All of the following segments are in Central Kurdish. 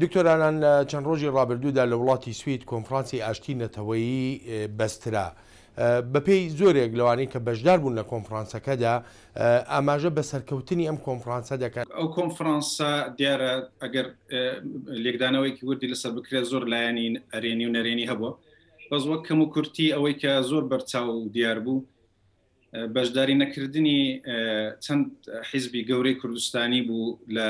دکتۆرانان لە چەند ڕۆژی ڕابردوودا لە وڵاتی سوید کۆنفرانسی ئاشتی نەتەوەیی بەسترا بەپێی زۆرێک لەوانەی کە بەشدار بوون لە کۆنفرانسەکەدا ئاماژە بە سەرکەوتنی ئەم کۆنفرانسە دەکات. ئەو کۆنفرانسە دیارە ئەگەر لێکدانەوەیکی وردی لەسەر بکرێت زۆر لایەنی ئەرێنی و نەرێنی هەبووە، بەس وەک کەم و کورتی ئەوەی کە زۆر بەرچاو و دیار بوو بەشداری نەکردنی چەند حیزبی گەورەی کوردستانی بوو لە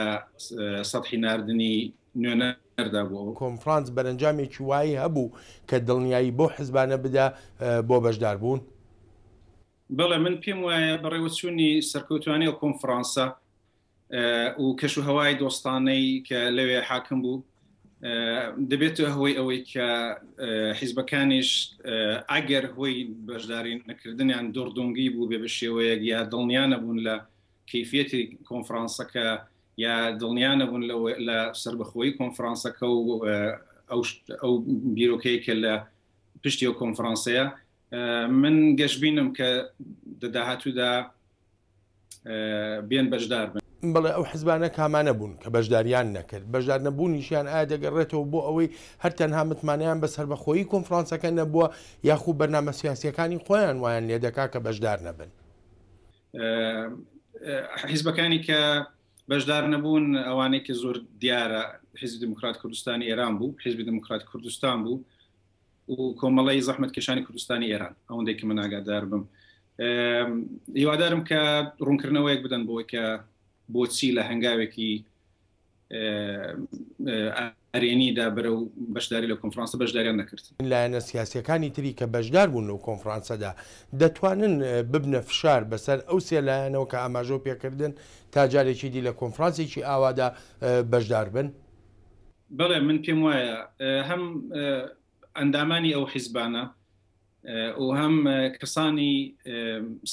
سەطحی ناردنی نوێنەردا بوو. کۆنفرانس بەرەنجامێکی وایی هەبوو کە دڵنیایی بۆ حیزبانە بدا بۆ بەشدار بوون. بەڵێ من پێم وایە بەڕێوەچوونی سەرکەوتوانی ئەو کۆنفرانسە و کەش و هەوای دۆستانەی کە لەوێ حاکم بوو دەبێتە هۆی ئەوەی کە حیزبەکانیش ئەگەر هۆی بەشداری نەکردنیان دۆڕدۆنگی بوو بێ بە شێوەیەک یا دڵنیانە بوون لە کەیفیەتی کۆنفرانسەکە یا دڵنیانە بوون لە سربەخۆیی کۆنفرانسەکە و ئەو بیرۆکەیەکە لە پشتی ئەو کۆنفرانسەیە من گەشتبینم کە دەداهاتوودا بێن بەشدار بن. بەڵێ ئەو حیزبانە کامانە بوون کە بەشداریان نەکرد، بەشدار نەبوونیشیان ئایا دەگەڕێتەوە بۆ ئەوەی هەر تەنها متمانیان بە سربەخۆیی کۆنفرانسەکە نەبووە یاخوو بەرنامە سیاسیەکانی خۆیان وایان لێ دەکا کە بەشدار نەبن. حیزبەکانی کە بەشدار نەبوون ئەوانەی کە زۆر دیارە حیزبی دموکرات کوردستانی ئێران بوو، حیزبی دموکرات کوردستان بوو و کۆمەڵی زەحمەتکێشانی کوردستانی ئێران ئەوەندەی کە من ئاگادار بم. هیوادارم کە ڕوونکردنەوەیەک بدەن بۆی کە بۆچی لە هەنگاوێکی ئەرێنیدا بەرە و بەشداری لە کۆنفرانسە بەشداریان نەکرد. لایەنە سیاسیەکانی تری کە بەشدار بوون لەو کۆنفرانسەدا دەتوانن ببنە فشار بەسەر ئەو سێ لایەنەوە کە ئاماژە و پێکردن تا جارێکی دی لە کۆنفرانسێکی ئاوادا بەشدار بن؟ بەڵێ من پێم وایە هەم ئەندامانی ئەو حیزبانە و هەم کەسانی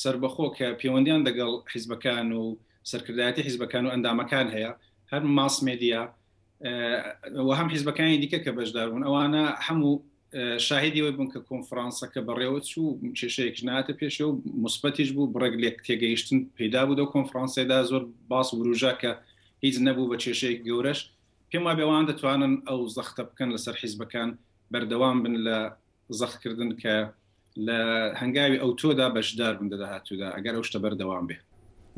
سربەخۆ کە پەیوەندیان لەگەڵ حیزبەکان و سەرکردایەتی حیزبەکان و ئەندامەکان هەیە، هەر ماس مێدیا و هەم حیزبەکانی دیکە کە بەشدار بوون ئەوانە هەموو شاهدیەوەی بوون کە کۆنفرانسەکە بەڕێوە چوو کێشەیەک ناتە پێشەوە و مثبەتیش بوو بڕێک لێک تێگەیشتن پەیدا بوو لەو کۆنفرانسێدا زۆر باس وروژە کە هیچ نەبوو بە کێشەیەک گەورەش. پێم وایە بەوان دەتوانن ئەو زەختە بکەن لەسەر حیزبەکان بەردەوام بن لە زەختکردن کە لە هەنگاوی ئەو تۆدا بەشدار بن دەداهاتوودا ئەگەر ئەو شتە بەردەوام بێ.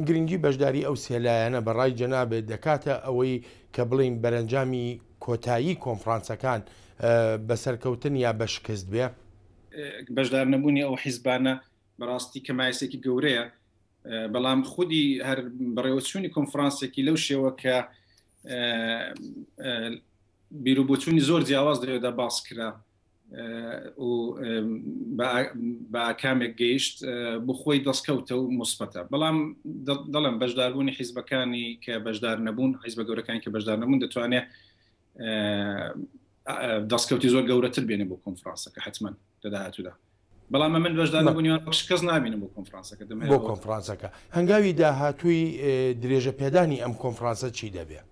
گرنگی بەشداری ئەو سێلایەنە بەڕای جەنابێت دەکاتە ئەوەی کە بڵین بەرەنجامی کۆتایی کۆنفرانسەکان بەسەرکەوتن یا بەشکست بێ. بەشدار نەبوونی ئەو حیزبانە بەڕاستی کەمایسێکی گەورەیە، بەڵام خودی هەر بەڕێوەچوونی کۆنفرانسێکی لەو شێوە کە بیرروبووچوونی زۆر جیاواز دەوێتدا باس کرا و بە کامێک گەیشت بۆ خۆی دەستکەوتە و مثبەتە. بەڵام دەڵم بەشداربوونی حیزبەکانی کە بەشدار نەبوون، حیزبە گەورەکانی کە بەشدار نەبوون دەتوانێت دەستکەوتی زۆر گەورەتر بێنێ بۆ کۆنفرانسەکە حتمما دەداهاتوودا. بەڵام من بەشدار نەبوونیوان کەس نابینم بۆ کۆنفرانسەکە بۆ کۆنفرانسەکە. هەنگاوی داهاتووی درێژە پێدانی ئەم کۆنفرانسە چی دەبێت؟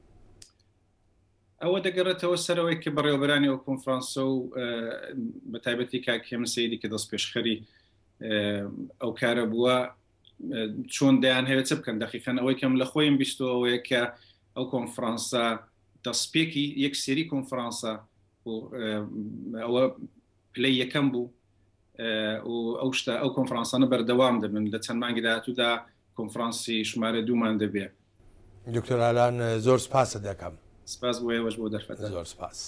ئەوە دەگەڕێتەوە سەرەوەی کە بەڕێوەبەرانی ئەو کۆنفرانسە و بە تایبەتی کاکێمە سەیدی کە دەست پێشخەری ئەو کارە بووە چۆن دەیان هەیە چ بکەن. دەقیقەن ئەوەی کەم لە خۆیم بیستەوەیە کە ئەو کۆنفرانسە دەستپێکی یەک سێری کۆنفرانسە ئەوە پلەی یەکەم بوو و ئەو شتە ئەو کۆنفرانسانە بەردەوام دەبن لە چەند مانگی داهاتوودا کۆنفرانسی ژمارە 2مان دەبێت. دکتۆر ئالان زۆر سپاسە دەکەم. سپاس بۆ ئێوەش بۆ دەرفەتە. زۆر سپاس.